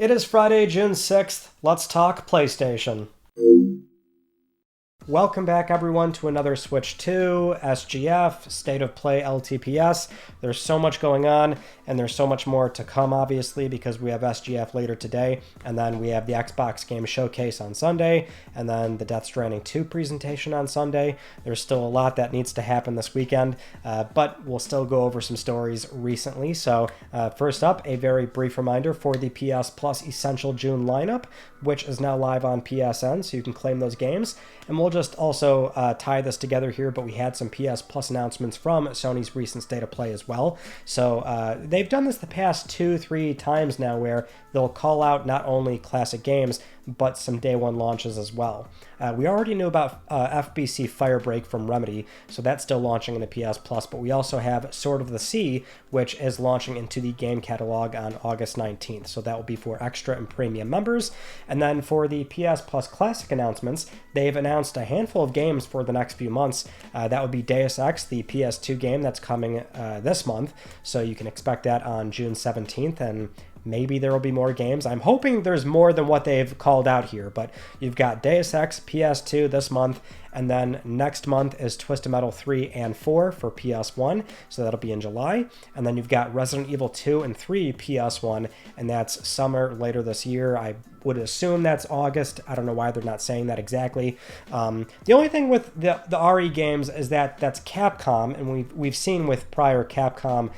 It is Friday, June 6th. Let's talk PlayStation. Welcome back, everyone, to another Switch 2, SGF, State of Play LTPS. There's so much going on, and there's so much more to come, obviously, because we have SGF later today, and then we have the Xbox Game Showcase on Sunday, and then the Death Stranding 2 presentation on Sunday. There's still a lot that needs to happen this weekend, but we'll still go over some stories recently. So first up, a very brief reminder for the PS Plus Essential June lineup, which is now live on PSN, so you can claim those games. And we'll just also tie this together here, but we had some PS Plus announcements from Sony's recent State of Play as well. So they've done this the past 2-3 times now, where they'll call out not only classic games, but some day one launches as well. We already knew about FBC Firebreak from Remedy, so that's still launching in the PS Plus, but we also have Sword of the Sea, which is launching into the game catalog on August 19th, so that will be for extra and premium members. And then for the PS Plus Classic announcements, they've announced a handful of games for the next few months. That would be Deus Ex, the PS2 game that's coming this month, so you can expect that on June 17th, and maybe there will be more games. I'm hoping there's more than what they've called out here, but you've got Deus Ex PS2 this month, and then next month is Twisted Metal 3 and 4 for PS1, so that'll be in July. And then you've got Resident Evil 2 and 3 PS1, and that's summer later this year. I would assume that's August. I don't know why they're not saying that exactly. The only thing with the RE games is that that's Capcom, and we've seen with prior Capcom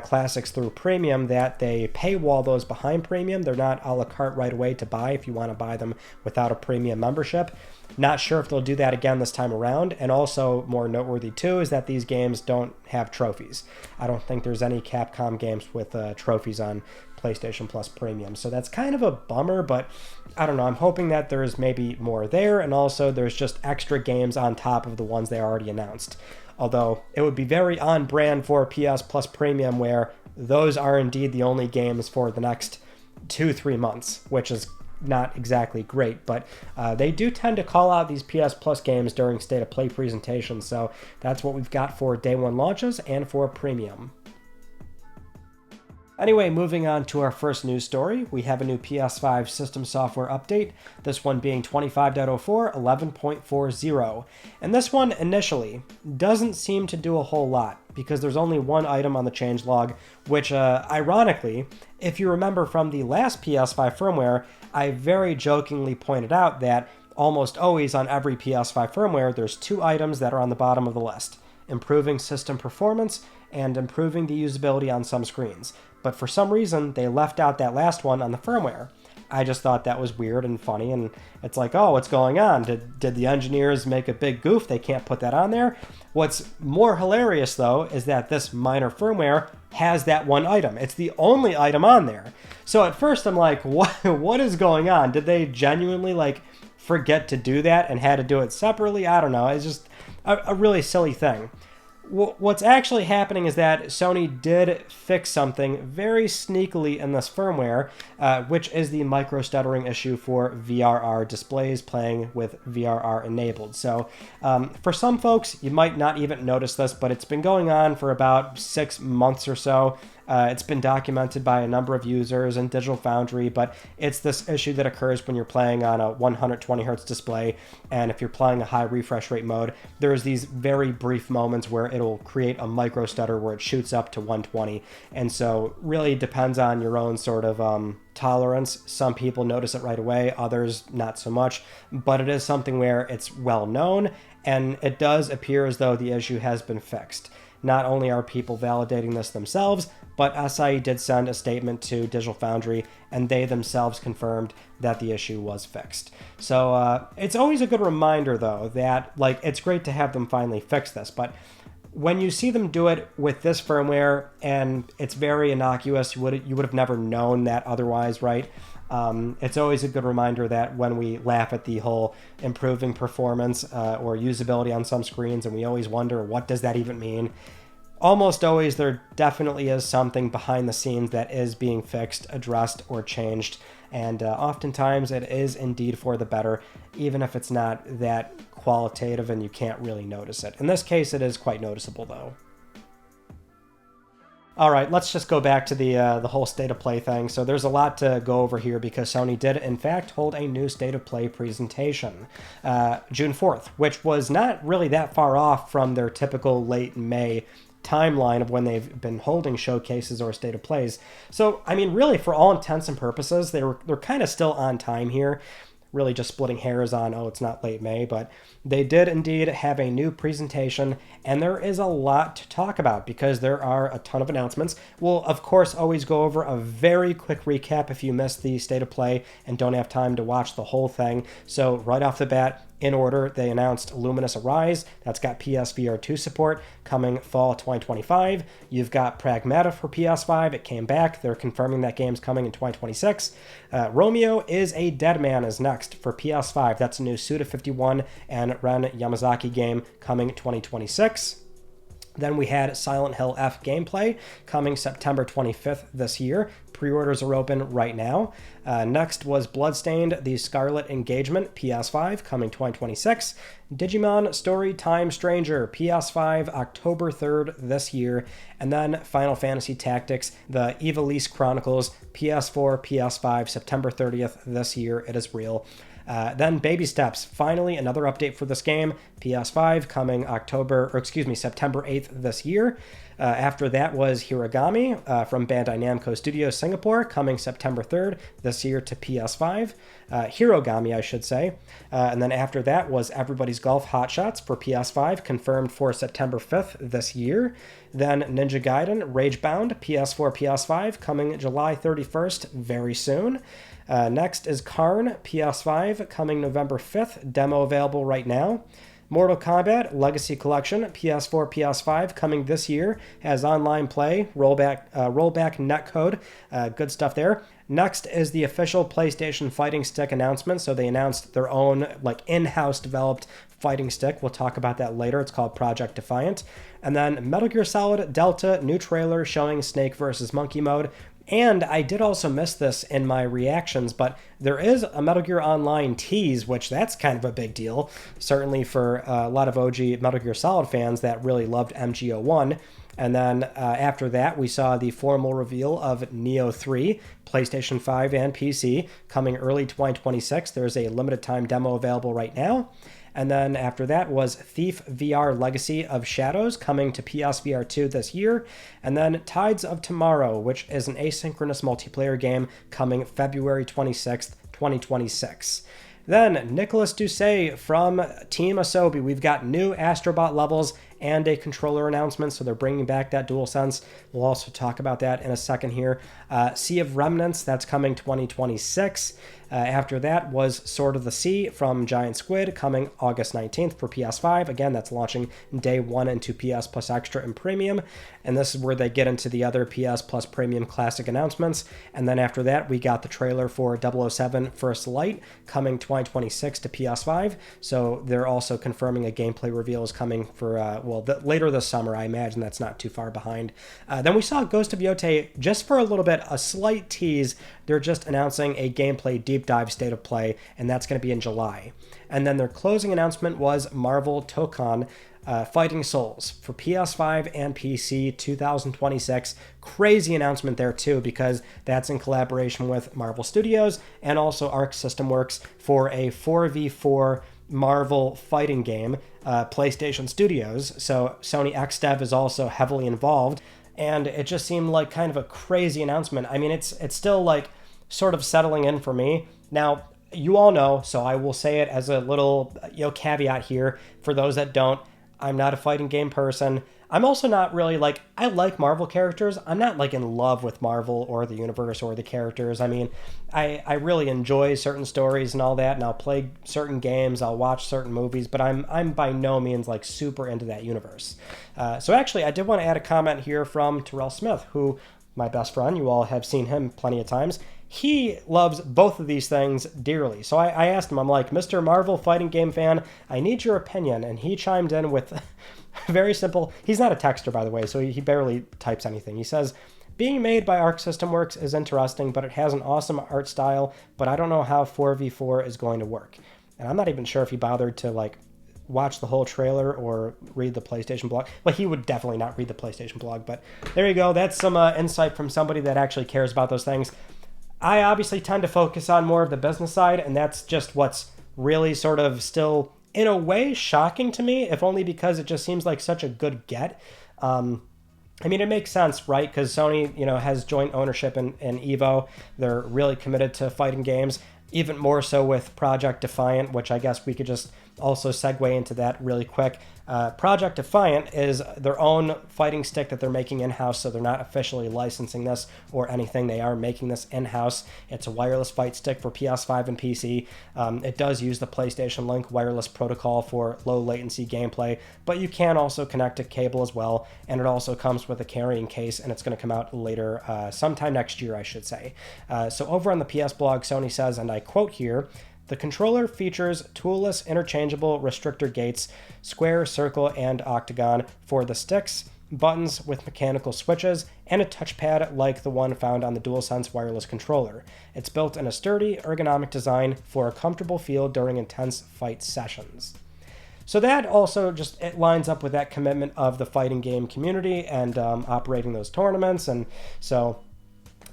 classics through Premium that they paywall those behind Premium. They're not a la carte right away to buy if you want to buy them without a Premium membership. Not sure if they'll do that again this time around. And also more noteworthy too is that these games don't have trophies. I don't think there's any Capcom games with trophies on PlayStation Plus Premium. So that's kind of a bummer, but I don't know. I'm hoping that there's maybe more there, and also there's just extra games on top of the ones they already announced. Although it would be very on brand for PS Plus Premium, where those are indeed the only games for the next 2-3 months, which is not exactly great, but they do tend to call out these PS Plus games during State of Play presentations, so that's what we've got for day one launches and for Premium. Anyway, moving on to our first news story, we have a new PS5 system software update, this one being 25.04 11.40. And this one initially doesn't seem to do a whole lot, because there's only one item on the changelog, which ironically, if you remember from the last PS5 firmware, I very jokingly pointed out that almost always on every PS5 firmware, there's two items that are on the bottom of the list: improving system performance and improving the usability on some screens. But for some reason, they left out that last one on the firmware. I just thought that was weird and funny, and it's like, oh, what's going on? Did the engineers make a big goof? They can't put that on there? What's more hilarious, though, is that this minor firmware has that one item. It's the only item on there. So at first I'm like, what is going on? Did they genuinely, forget to do that and had to do it separately? I don't know. It's just a really silly thing. What's actually happening is that Sony did fix something very sneakily in this firmware, which is the micro-stuttering issue for VRR displays playing with VRR enabled. So for some folks, you might not even notice this, but it's been going on for about 6 months or so. It's been documented by a number of users in Digital Foundry, but it's this issue that occurs when you're playing on a 120 Hz display, and if you're playing a high refresh rate mode, there's these very brief moments where it'll create a micro stutter where it shoots up to 120, and so really depends on your own sort of tolerance. Some people notice it right away, others not so much, but it is something where it's well known, and it does appear as though the issue has been fixed. Not only are people validating this themselves, but SIE did send a statement to Digital Foundry, and they themselves confirmed that the issue was fixed. So it's always a good reminder, though, that it's great to have them finally fix this, but when you see them do it with this firmware, and it's very innocuous, you would have never known that otherwise, right? It's always a good reminder that when we laugh at the whole improving performance or usability on some screens, and we always wonder, what does that even mean? Almost always there definitely is something behind the scenes that is being fixed, addressed, or changed, and oftentimes it is indeed for the better, even if it's not that qualitative and you can't really notice it. In this case, it is quite noticeable, though. All right, let's just go back to the whole state of play thing. So there's a lot to go over here because Sony did, in fact, hold a new state of play presentation June 4th, which was not really that far off from their typical late May timeline of when they've been holding showcases or state of plays. So, I mean, really, for all intents and purposes, they're kind of still on time here. Really just splitting hairs on, oh, it's not late May, but they did indeed have a new presentation, and there is a lot to talk about because there are a ton of announcements. We'll, of course, always go over a very quick recap if you missed the state of play and don't have time to watch the whole thing. So right off the bat, in order, they announced Lumines Arise. That's got PSVR 2 support coming fall 2025. You've got Pragmata for PS5. It came back. They're confirming that game's coming in 2026. Romeo is a Dead Man is next for PS5. That's a new Suda 51 and Ren Yamazaki game coming 2026. Then we had Silent Hill F gameplay coming September 25th this year. Pre-orders are open right now. Next was Bloodstained, the Scarlet Engagement, PS5, coming 2026. Digimon Story Time Stranger, PS5, October 3rd this year. And then Final Fantasy Tactics, the Ivalice Chronicles, PS4, PS5, September 30th this year. It is real. Then Baby Steps, finally another update for this game, PS5 coming September 8th this year. After that was Hirogami from Bandai Namco Studios Singapore, coming September 3rd this year to PS5. Hirogami, I should say. And then after that was Everybody's Golf Hot Shots for PS5, confirmed for September 5th this year. Then Ninja Gaiden Ragebound, PS4, PS5, coming July 31st, very soon. Next is Karn, PS5, coming November 5th, demo available right now. Mortal Kombat Legacy Collection, PS4, PS5, coming this year, has online play, rollback netcode, good stuff there. Next is the official PlayStation fighting stick announcement. So they announced their own in-house developed fighting stick. We'll talk about that later. It's called Project Defiant. And then Metal Gear Solid Delta, new trailer showing Snake versus Monkey mode. And I did also miss this in my reactions, but there is a Metal Gear Online tease, which that's kind of a big deal, certainly for a lot of OG Metal Gear Solid fans that really loved MGO1. And then after that, we saw the formal reveal of Nioh 3, PlayStation 5 and PC, coming early 2026. There's a limited time demo available right now. And then after that was Thief VR Legacy of Shadows, coming to PSVR 2 this year. And then Tides of Tomorrow, which is an asynchronous multiplayer game, coming February 26th, 2026. Then Nicholas Doucet from Team Asobi. We've got new Astrobot levels and a controller announcement, so they're bringing back that DualSense. We'll also talk about that in a second here. Sea of Remnants, that's coming 2026. After that was Sword of the Sea from Giant Squid, coming August 19th for PS5. Again, that's launching day 1 into PS Plus Extra and Premium. And this is where they get into the other PS Plus Premium Classic announcements. And then after that, we got the trailer for 007 First Light, coming 2026 to PS5. So they're also confirming a gameplay reveal is coming for, later this summer. I imagine that's not too far behind. Then we saw Ghost of Yōtei just for a little bit, a slight tease. They're just announcing a gameplay deep dive state of play, and that's going to be in July. And then their closing announcement was Marvel Tōkon Fighting Souls for PS5 and PC 2026. Crazy announcement there too, because that's in collaboration with Marvel Studios and also Arc System Works for a 4v4 Marvel fighting game, PlayStation Studios. So Sony XDev is also heavily involved, and it just seemed like kind of a crazy announcement. I mean, it's still like sort of settling in for me. Now, you all know, so I will say it as a little caveat here for those that don't. I'm not a fighting game person. I'm also not really I like Marvel characters. I'm not in love with Marvel or the universe or the characters. I mean, I really enjoy certain stories and all that, and I'll play certain games, I'll watch certain movies, but I'm by no means super into that universe. So actually, I did want to add a comment here from Terrell Smith, who, my best friend, you all have seen him plenty of times. He loves both of these things dearly. So I asked him, I'm like, Mr. Marvel fighting game fan, I need your opinion. And he chimed in with very simple. He's not a texter, by the way, so he barely types anything. He says, being made by Arc System Works is interesting, but it has an awesome art style, but I don't know how 4v4 is going to work. And I'm not even sure if he bothered to watch the whole trailer or read the PlayStation blog. Well, he would definitely not read the PlayStation blog, but there you go. That's some insight from somebody that actually cares about those things. I obviously tend to focus on more of the business side, and that's just what's really sort of still, in a way, shocking to me, if only because it just seems like such a good get. I mean, it makes sense, right? Because Sony, has joint ownership in Evo. They're really committed to fighting games, even more so with Project Defiant, which I guess we could just also segue into that really quick. Project Defiant is their own fighting stick that they're making in-house, so they're not officially licensing this or anything. They are making this in-house. It's a wireless fight stick for PS5 and PC. It does use the PlayStation Link wireless protocol for low latency gameplay, but you can also connect a cable as well, and it also comes with a carrying case, and it's going to come out later, sometime next year, I should say. So over on the PS blog, Sony says, and I quote here, "The controller features toolless interchangeable restrictor gates, square, circle, and octagon for the sticks, buttons with mechanical switches, and a touchpad like the one found on the DualSense wireless controller. It's built in a sturdy, ergonomic design for a comfortable feel during intense fight sessions." So that also it lines up with that commitment of the fighting game community and operating those tournaments, and so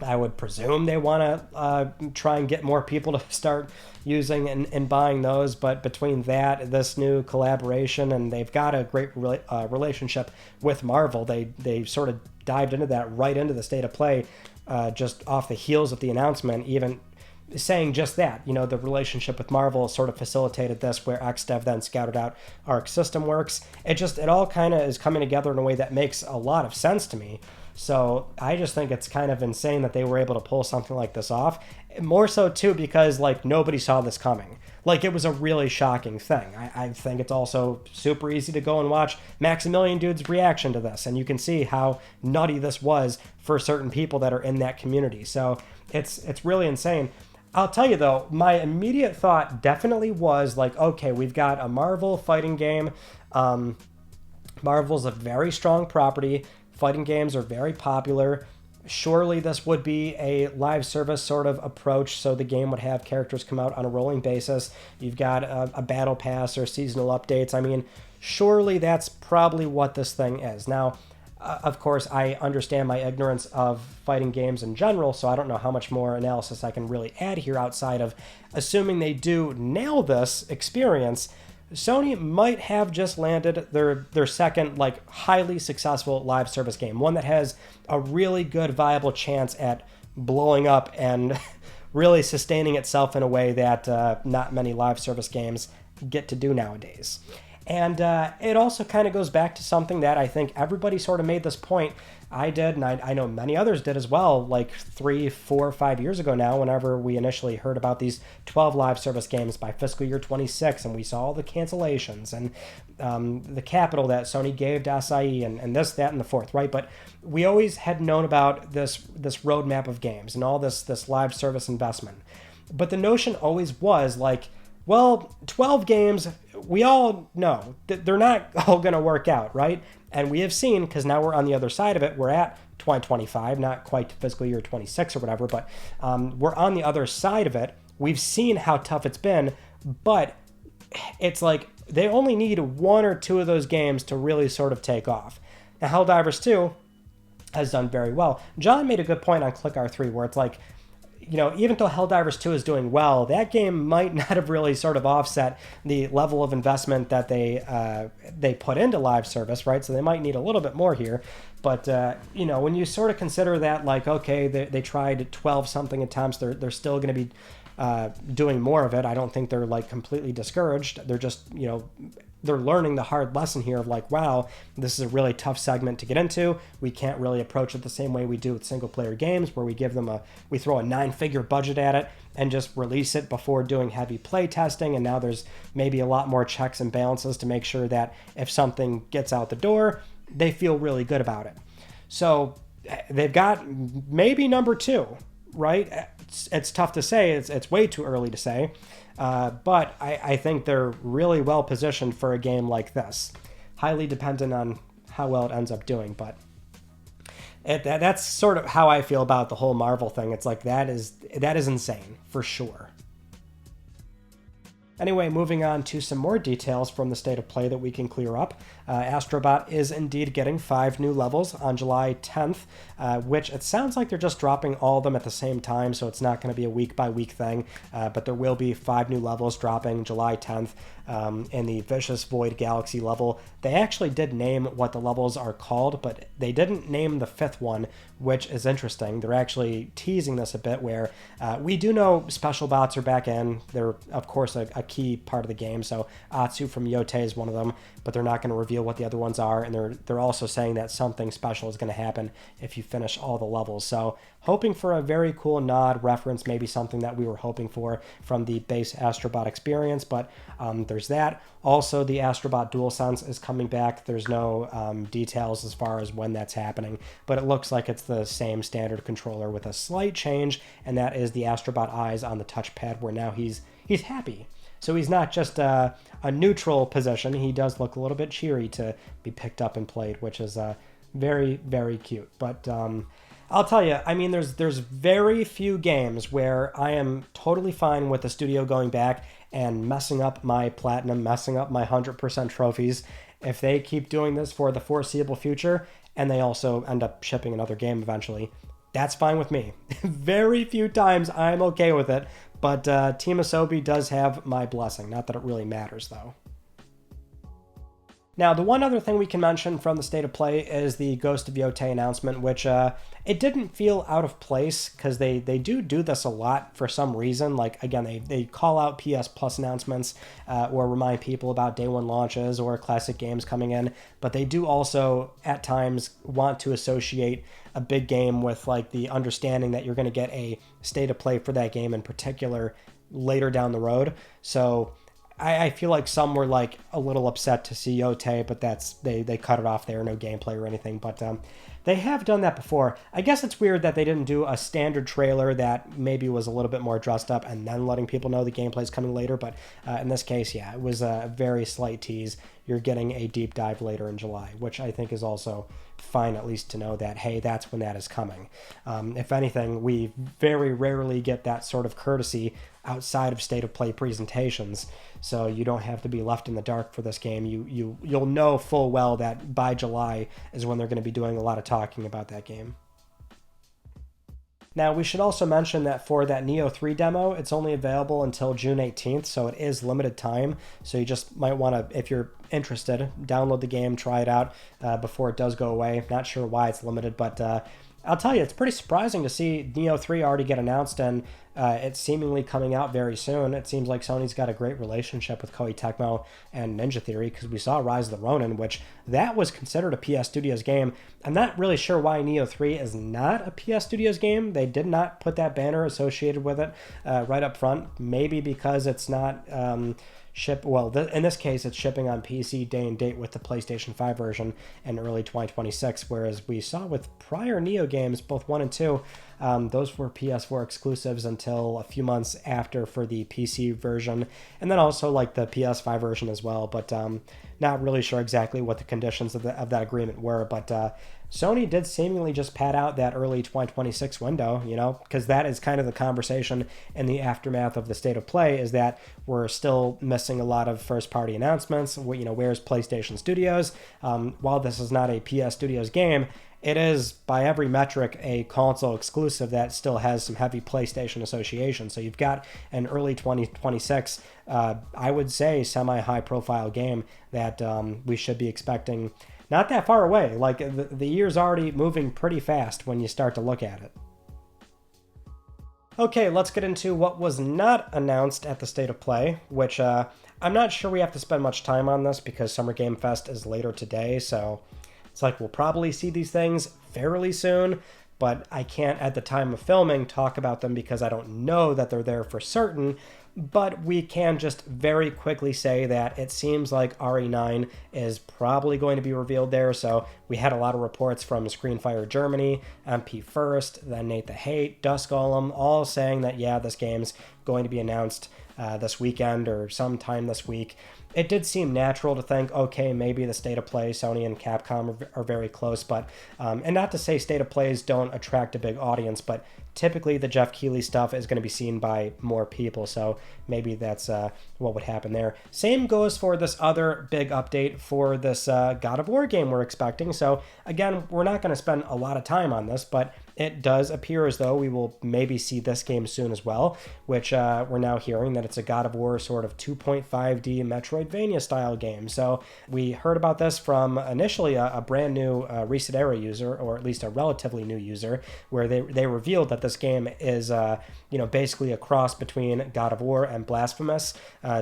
I would presume they want to try and get more people to start using and buying those. But between that, this new collaboration, and they've got a great relationship with Marvel. They sort of dived into that right into the state of play, just off the heels of the announcement, even saying just that, the relationship with Marvel sort of facilitated this, where XDev then scouted out Arc System Works. It all kind of is coming together in a way that makes a lot of sense to me. So I just think it's kind of insane that they were able to pull something like this off. More so, too, because, nobody saw this coming. It was a really shocking thing. I think it's also super easy to go and watch Maximilian Dude's reaction to this, and you can see how nutty this was for certain people that are in that community. So it's really insane. I'll tell you, though, my immediate thought definitely was, okay, we've got a Marvel fighting game. Marvel's a very strong property. Fighting games are very popular. Surely this would be a live service sort of approach, so the game would have characters come out on a rolling basis. You've got a battle pass or seasonal updates. I mean, surely that's probably what this thing is. Now, of course, I understand my ignorance of fighting games in general, so I don't know how much more analysis I can really add here outside of assuming they do nail this experience. Sony might have just landed their second, highly successful live service game, one that has a really good, viable chance at blowing up and really sustaining itself in a way that not many live service games get to do nowadays. And it also kind of goes back to something that I think everybody sort of made this point. I did, and I know many others did as well, 3, 4, 5 years ago now, whenever we initially heard about these 12 live service games by fiscal year 26, and we saw all the cancellations and the capital that Sony gave to SIE and this, that, and the fourth, right? But we always had known about this roadmap of games and all this live service investment. But the notion always was 12 games, we all know that they're not all going to work out, right? And we have seen, because now we're on the other side of it, we're at 2025, not quite fiscal year 26 or whatever, but we're on the other side of it. We've seen how tough it's been, but it's they only need 1 or 2 of those games to really sort of take off. Now, Helldivers 2 has done very well. John made a good point on Click R3, where it's even though Helldivers 2 is doing well, that game might not have really sort of offset the level of investment that they put into live service, right? So they might need a little bit more here. But, when you sort of consider that, okay, they tried 12-something attempts, they're still going to be doing more of it. I don't think they're, completely discouraged. They're just, they're learning the hard lesson here of wow, this is a really tough segment to get into. We can't really approach it the same way we do with single player games, where we throw a 9-figure budget at it and just release it before doing heavy play testing. And now there's maybe a lot more checks and balances to make sure that if something gets out the door, they feel really good about it. So they've got maybe number 2, right? It's tough to say. It's way too early to say. But I think they're really well positioned for a game like this. Highly dependent on how well it ends up doing, but that's sort of how I feel about the whole Marvel thing. It's that is insane for sure. Anyway, moving on to some more details from the state of play that we can clear up. Astrobot is indeed getting 5 new levels on July 10th, which it sounds like they're just dropping all of them at the same time, so it's not going to be a week-by-week thing, but there will be 5 new levels dropping July 10th in the Vicious Void Galaxy level. They actually did name what the levels are called, but they didn't name the 5th one, which is interesting. They're actually teasing this a bit, where we do know special bots are back in. They're, of course, a key part of the game, so Atsu from Yōtei is one of them, but they're not going to reveal what the other ones are, and they're also saying that something special is going to happen if you finish all the levels. So hoping for a very cool nod, reference, maybe something that we were hoping for from the base Astrobot experience, but there's that. Also, the Astrobot DualSense is coming back. There's no details as far as when that's happening, but it looks like it's the same standard controller with a slight change, and that is the Astrobot eyes on the touchpad, where now he's happy. So he's not just a neutral position. He does look a little bit cheery to be picked up and played, which is very, very cute. But I'll tell you, I mean, there's very few games where I am totally fine with the studio going back and messing up my platinum, messing up my 100% trophies. If they keep doing this for the foreseeable future, and they also end up shipping another game eventually, that's fine with me. Very few times I'm okay with it, but Team Asobi does have my blessing. Not that it really matters, though. Now, the one other thing we can mention from the state of play is the Ghost of Yōtei announcement, which it didn't feel out of place, because they do this a lot for some reason. Like, again, they call out PS Plus announcements or remind people about day one launches or classic games coming in, but they do also, at times, want to associate a big game with, like, the understanding that you're going to get a state of play for that game in particular later down the road. So I feel like some were like a little upset to see Yōtei, but they cut it off there, no gameplay or anything. But they have done that before. I guess it's weird that they didn't do a standard trailer that maybe was a little bit more dressed up and then letting people know the gameplay is coming later. But in this case, yeah, it was a very slight tease. You're getting a deep dive later in July, which I think is also fine, at least to know that, hey, that's when that is coming. If anything, we very rarely get that sort of courtesy outside of state of play presentations, so you don't have to be left in the dark for this game. You'll know full well that by July is when they're going to be doing a lot of talking about that game. Now, we should also mention that for that Nioh 3 demo, it's only available until June 18th, so it is limited time. So you just might want to, if you're interested, download the game, try it out before it does go away. Not sure why it's limited, but I'll tell you, it's pretty surprising to see Nioh 3 already get announced, and it's seemingly coming out very soon. It seems like Sony's got a great relationship with Koei Tecmo and Ninja Theory, because we saw Rise of the Ronin, which that was considered a PS Studios game. I'm not really sure why Nioh 3 is not a PS Studios game. They did not put that banner associated with it right up front. Maybe because it's not in this case, it's shipping on PC day and date with the PlayStation 5 version in early 2026, whereas we saw with prior Nioh games, both 1 and 2, those were PS4 exclusives until a few months after for the PC version, and then also like the PS5 version as well, but not really sure exactly what the conditions of that agreement were, but Sony did seemingly just pad out that early 2026 window, because that is kind of the conversation in the aftermath of the state of play, is that we're still missing a lot of first-party announcements. Where's PlayStation Studios? While this is not a PS Studios game, it is, by every metric, a console exclusive that still has some heavy PlayStation association. So you've got an early 2026, I would say, semi-high profile game that we should be expecting not that far away. Like, the year's already moving pretty fast when you start to look at it. Okay, let's get into what was not announced at the State of Play, which I'm not sure we have to spend much time on this because Summer Game Fest is later today, so it's like we'll probably see these things fairly soon, but I can't at the time of filming talk about them because I don't know that they're there for certain. But we can just very quickly say that it seems like RE9 is probably going to be revealed there. So we had a lot of reports from Screenfire Germany, MP First, then Nate the Hate, Dusk Golem, all saying that, yeah, this game's going to be announced this weekend or sometime this week. It did seem natural to think, okay, maybe the State of Play, Sony and Capcom are very close, but and not to say State of Plays don't attract a big audience, but typically the Jeff Keighley stuff is going to be seen by more people, so maybe that's what would happen there. Same goes for this other big update for this God of War game we're expecting. So again, we're not going to spend a lot of time on this, but it does appear as though we will maybe see this game soon as well, which we're now hearing that it's a God of War sort of 2.5D Metroidvania style game. So we heard about this from initially a brand new recent era user, or at least a relatively new user, where they revealed that this game is basically a cross between God of War and Blasphemous,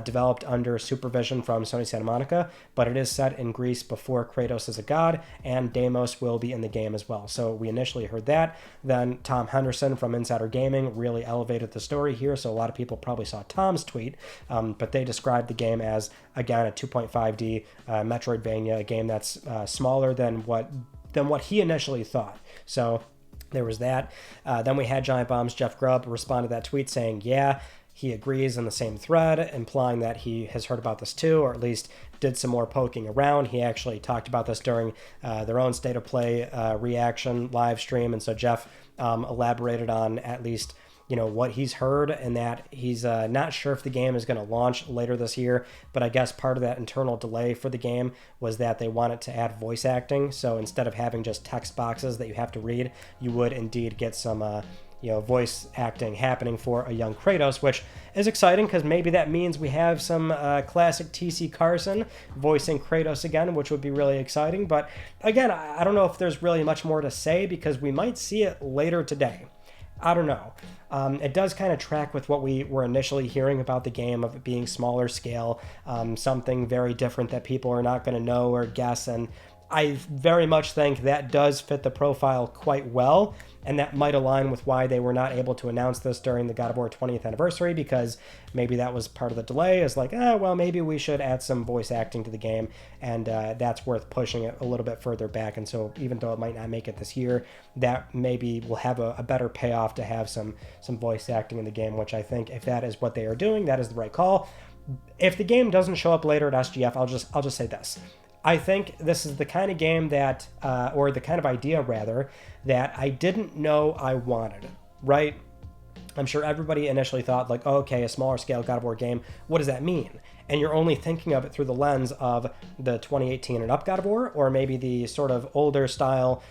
developed under supervision from Sony Santa Monica, but it is set in Greece before Kratos is a god, and Deimos will be in the game as well. So we initially heard that. Then Tom Henderson from Insider Gaming really elevated the story here, so a lot of people probably saw Tom's tweet, but they described the game as, again, a 2.5D Metroidvania, a game that's smaller than what he initially thought. So there was that. Then we had Giant Bomb's Jeff Grubb respond to that tweet saying, yeah, he agrees in the same thread, implying that he has heard about this too, or at least did some more poking around. He actually talked about this during their own State of Play reaction live stream, and so Jeff elaborated on at least what he's heard, and that he's not sure if the game is going to launch later this year, but I guess part of that internal delay for the game was that they wanted to add voice acting. So instead of having just text boxes that you have to read, you would indeed get some voice acting happening for a young Kratos, which is exciting because maybe that means we have some classic TC Carson voicing Kratos again, which would be really exciting. But again, I don't know if there's really much more to say because we might see it later today. I don't know. It does kind of track with what we were initially hearing about the game, of it being smaller scale, something very different that people are not going to know or guess, and I very much think that does fit the profile quite well, and that might align with why they were not able to announce this during the God of War 20th anniversary, because maybe that was part of the delay, is like, well, maybe we should add some voice acting to the game, and that's worth pushing it a little bit further back. And so even though it might not make it this year, that maybe will have a better payoff to have some voice acting in the game, which I think if that is what they are doing, that is the right call. If the game doesn't show up later at SGF, I'll just say this. I think this is the kind of game that, or the kind of idea rather, that I didn't know I wanted, right? I'm sure everybody initially thought like, oh, okay, a smaller scale God of War game, what does that mean? And you're only thinking of it through the lens of the 2018 and up God of War, or maybe the sort of older style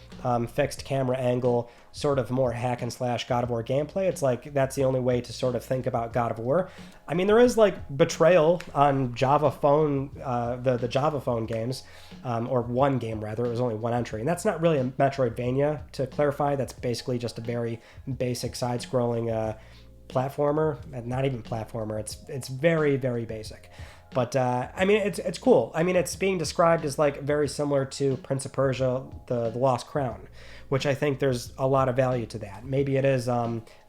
fixed camera angle, sort of more hack and slash God of War gameplay. It's like that's the only way to sort of think about God of War. I mean, there is like Betrayal on Java phone, the Java phone games, or one game rather. It was only one entry, and that's not really a Metroidvania, to clarify. That's basically just a very basic side-scrolling platformer. Not even platformer. It's very, very basic. But I mean, it's cool. I mean, it's being described as like very similar to Prince of Persia, the Lost Crown, which I think there's a lot of value to that. Maybe it is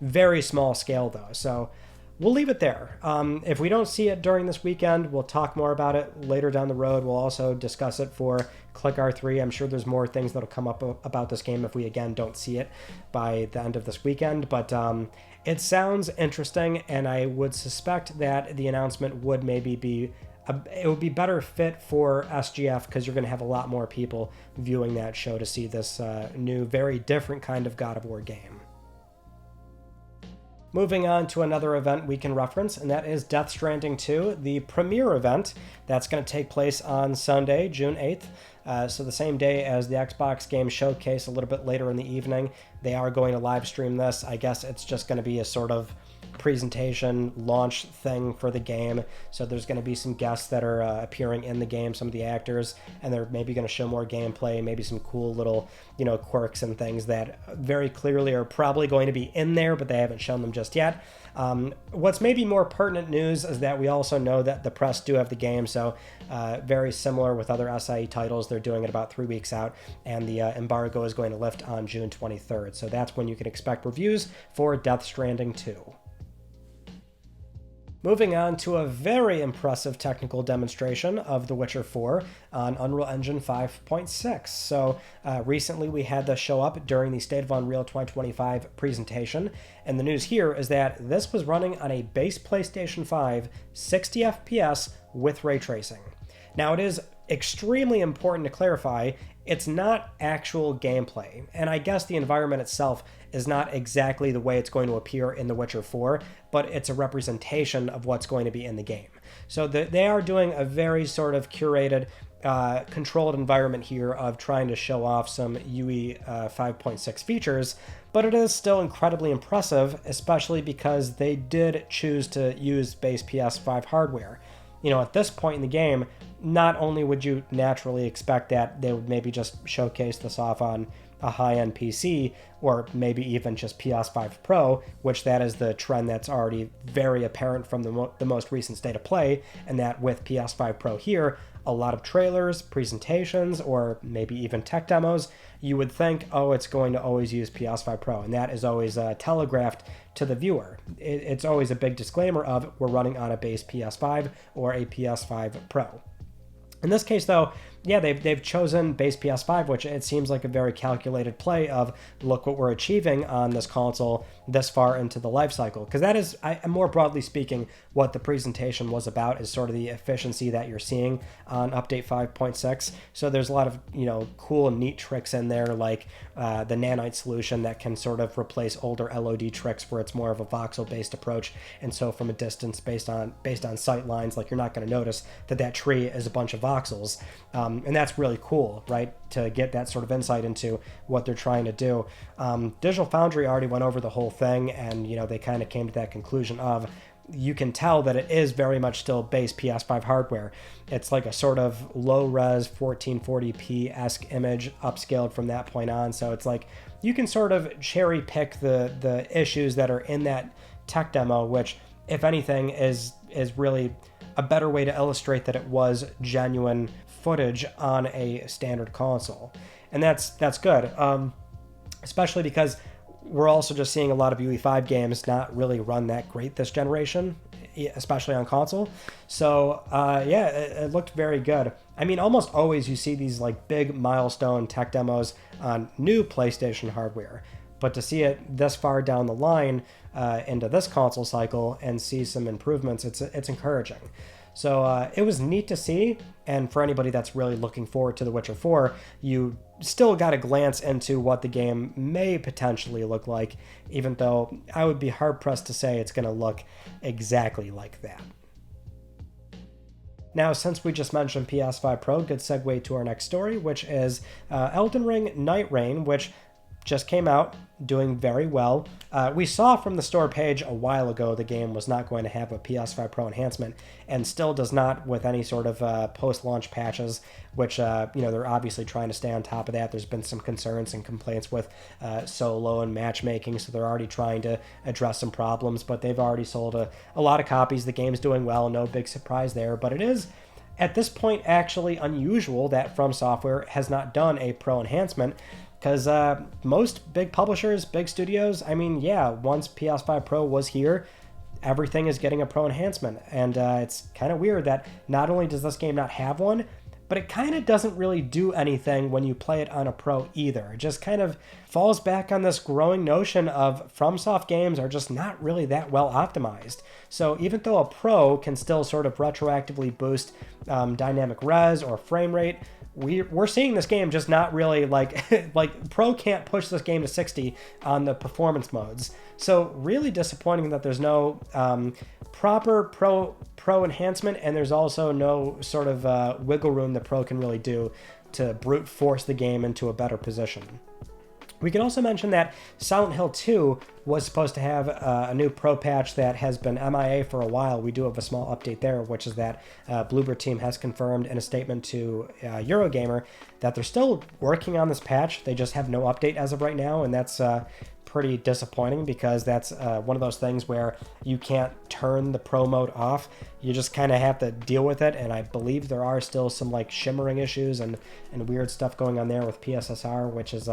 very small scale though. So we'll leave it there. If we don't see it during this weekend, we'll talk more about it later down the road. We'll also discuss it for Click R3. I'm sure there's more things that'll come up about this game if we again don't see it by the end of this weekend. But it sounds interesting, and I would suspect that the announcement would maybe be it would be better fit for SGF, because you're going to have a lot more people viewing that show to see this new, very different kind of God of War game. Moving on to another event we can reference, and that is Death Stranding 2, the premiere event that's going to take place on Sunday, June 8th. So the same day as the Xbox Game Showcase, a little bit later in the evening. They are going to live stream this. I guess it's just going to be a sort of presentation launch thing for the game. So there's going to be some guests that are appearing in the game, some of the actors, and they're maybe going to show more gameplay, maybe some cool little, quirks and things that very clearly are probably going to be in there, but they haven't shown them just yet. What's maybe more pertinent news is that we also know that the press do have the game, so very similar with other SIE titles. They're doing it about 3 weeks out, and the embargo is going to lift on June 23rd. So that's when you can expect reviews for Death Stranding 2. Moving on to a very impressive technical demonstration of The Witcher 4 on Unreal Engine 5.6. So recently we had this show up during the State of Unreal 2025 presentation, and the news here is that this was running on a base PlayStation 5 60 FPS with ray tracing. Now, it is extremely important to clarify, it's not actual gameplay, and I guess the environment itself is not exactly the way it's going to appear in The Witcher 4, but it's a representation of what's going to be in the game. So they are doing a very sort of curated, controlled environment here of trying to show off some UE 5.6 features, but it is still incredibly impressive, especially because they did choose to use base PS5 hardware. You know, at this point in the game, not only would you naturally expect that they would maybe just showcase this off on a high-end PC, or maybe even just PS5 Pro, which that is the trend that's already very apparent from the most recent state of play, and that with PS5 Pro here, a lot of trailers, presentations, or maybe even tech demos, you would think, oh, it's going to always use PS5 Pro, and that is always telegraphed to the viewer. It's always a big disclaimer of, we're running on a base PS5 or a PS5 Pro. In this case, though, yeah, they've chosen base PS5, which it seems like a very calculated play of, look what we're achieving on this console this far into the life cycle. Because that is, more broadly speaking, what the presentation was about, is sort of the efficiency that you're seeing on update 5.6. So there's a lot of, you know, cool and neat tricks in there, like the nanite solution that can sort of replace older LOD tricks where it's more of a voxel-based approach. And so from a distance based on sight lines, like, you're not going to notice that tree is a bunch of voxels. And that's really cool, right, to get that sort of insight into what they're trying to do. Digital Foundry already went over the whole thing, and, you know, they kind of came to that conclusion of, you can tell that it is very much still base PS5 hardware. It's like a sort of low-res 1440p-esque image upscaled from that point on, so it's like you can sort of cherry-pick the issues that are in that tech demo, which, if anything, is really a better way to illustrate that it was genuine footage on a standard console. And that's good, especially because we're also just seeing a lot of UE5 games not really run that great this generation, especially on console. So yeah, it looked very good. I mean, almost always you see these like big milestone tech demos on new PlayStation hardware, but to see it this far down the line into this console cycle and see some improvements, it's encouraging. So it was neat to see, and for anybody that's really looking forward to The Witcher 4, you still got a glance into what the game may potentially look like, even though I would be hard-pressed to say it's going to look exactly like that. Now, since we just mentioned PS5 Pro, good segue to our next story, which is Elden Ring Nightreign, which just came out, doing very well. We saw from the store page a while ago the game was not going to have a PS5 Pro enhancement, and still does not with any sort of post-launch patches, which, you know, they're obviously trying to stay on top of that. There's been some concerns and complaints with solo and matchmaking, so they're already trying to address some problems, but they've already sold a lot of copies. The game's doing well, no big surprise there, but it is, at this point, actually unusual that From Software has not done a Pro enhancement, because most big publishers, big studios, I mean, yeah, once PS5 Pro was here, everything is getting a Pro enhancement. And it's kind of weird that not only does this game not have one, but it kind of doesn't really do anything when you play it on a Pro either. It just kind of falls back on this growing notion of FromSoft games are just not really that well optimized. So even though a Pro can still sort of retroactively boost dynamic res or frame rate, we're seeing this game just not really like Pro can't push this game to 60 on the performance modes. So really disappointing that there's no proper Pro enhancement, and there's also no sort of wiggle room the Pro can really do to brute force the game into a better position. We can also mention that Silent Hill 2 was supposed to have a new Pro patch that has been MIA for a while. We do have a small update there, which is that Bloober team has confirmed in a statement to Eurogamer that they're still working on this patch. They just have no update as of right now, and that's pretty disappointing, because that's one of those things where you can't turn the Pro mode off. You just kind of have to deal with it, and I believe there are still some like shimmering issues and weird stuff going on there with PSSR, which is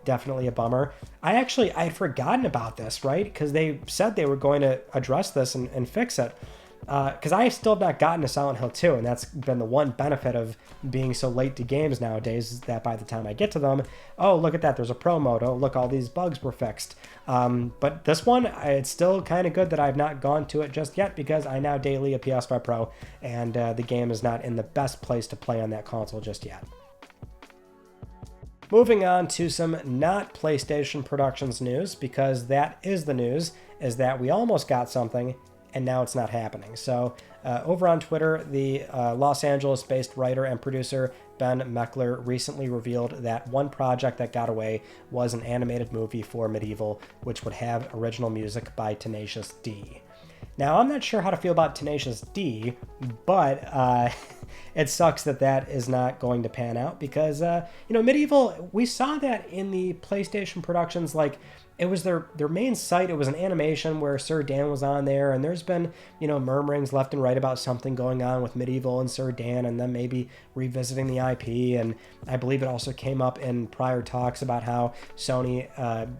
definitely a bummer. I'd forgotten about this, right? Because they said they were going to address this and fix it. because I still have not gotten to Silent Hill 2, and that's been the one benefit of being so late to games nowadays, is that by the time I get to them, oh, look at that, there's a pro mode, oh, look, all these bugs were fixed. But this one, it's still kind of good that I've not gone to it just yet, because I now daily a PS5 Pro, and the game is not in the best place to play on that console just yet. Moving on to some not PlayStation Productions news, because that is the news, is that we almost got something, and now it's not happening. So over on Twitter, the Los Angeles-based writer and producer Ben Meckler recently revealed that one project that got away was an animated movie for MediEvil, which would have original music by Tenacious D. Now, I'm not sure how to feel about Tenacious D, but it sucks that that is not going to pan out, because, MediEvil, we saw that in the PlayStation Productions, like, it was their main site. It was an animation where Sir Dan was on there, and there's been, murmurings left and right about something going on with MediEvil and Sir Dan, and then maybe revisiting the IP. And I believe it also came up in prior talks about how Sony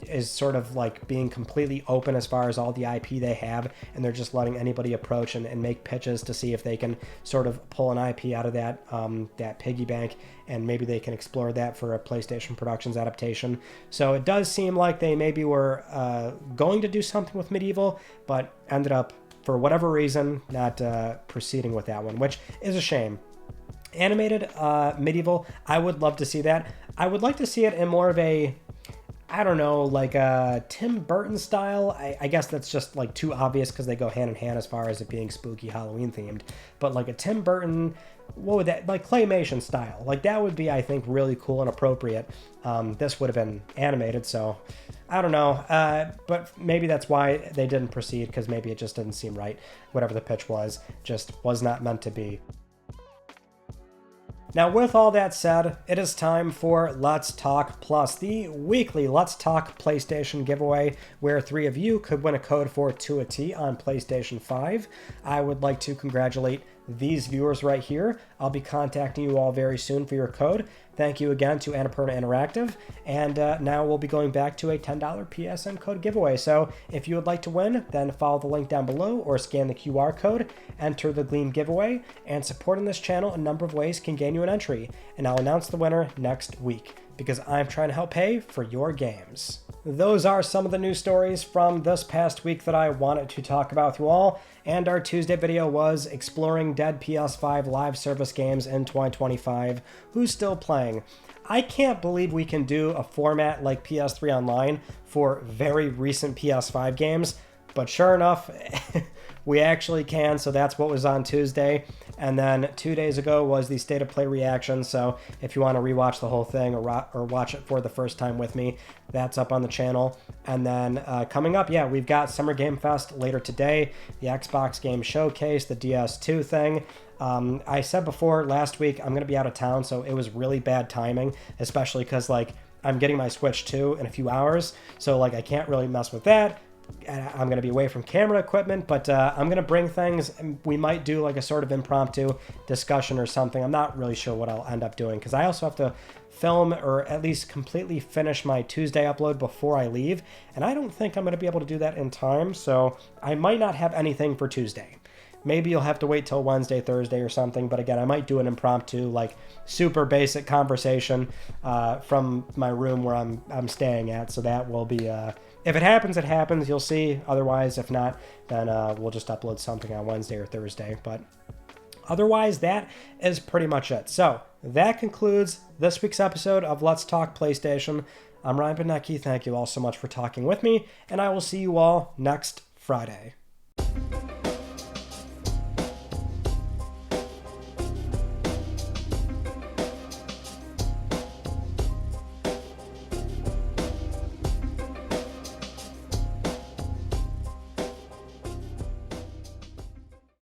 is sort of like being completely open as far as all the IP they have, and they're just letting anybody approach and make pitches to see if they can sort of pull an IP out of that piggy bank, and maybe they can explore that for a PlayStation Productions adaptation. So it does seem like they maybe were going to do something with MediEvil, but ended up, for whatever reason, not proceeding with that one, which is a shame. Animated MediEvil, I would love to see that. I would like to see it in more of a, I don't know, like a Tim Burton style. I guess that's just like too obvious because they go hand in hand as far as it being spooky Halloween themed. But like a Tim Burton, what would that, like claymation style? Like that would be, I think, really cool and appropriate. This would have been animated, so I don't know. But maybe that's why they didn't proceed, because maybe it just didn't seem right. Whatever the pitch was, just was not meant to be. Now, with all that said, it is time for Let's Talk Plus, the weekly Let's Talk PlayStation giveaway, where 3 of you could win a code for To a T on PlayStation 5. I would like to congratulate these viewers right here. I'll be contacting you all very soon for your code. Thank you again to Annapurna Interactive, and now we'll be going back to a $10 PSN code giveaway. So if you would like to win, then follow the link down below or scan the QR code, enter the Gleam giveaway, and supporting this channel a number of ways can gain you an entry, and I'll announce the winner next week, because I'm trying to help pay for your games. Those are some of the news stories from this past week that I wanted to talk about with you all, and our Tuesday video was exploring dead PS5 live service games in 2025. Who's still playing? I can't believe we can do a format like PS3 Online for very recent PS5 games, but sure enough, we actually can, so that's what was on Tuesday. And then 2 days ago was the State of Play reaction, so if you want to rewatch the whole thing or watch it for the first time with me, that's up on the channel. And then coming up, yeah, we've got Summer Game Fest later today, the Xbox Game Showcase, the DS2 thing. I said before last week I'm going to be out of town, so it was really bad timing, especially because like I'm getting my Switch 2 in a few hours, so like I can't really mess with that. I'm going to be away from camera equipment, but I'm going to bring things, and we might do like a sort of impromptu discussion or something. I'm not really sure what I'll end up doing, because I also have to film or at least completely finish my Tuesday upload before I leave, and I don't think I'm going to be able to do that in time, so I might not have anything for Tuesday. Maybe you'll have to wait till Wednesday, Thursday or something, but again, I might do an impromptu, like super basic conversation from my room where I'm staying at, so that will be... If it happens, it happens. You'll see. Otherwise, if not, then we'll just upload something on Wednesday or Thursday. But otherwise, that is pretty much it. So that concludes this week's episode of Let's Talk PlayStation. I'm Ryan Benecki. Thank you all so much for talking with me, and I will see you all next Friday.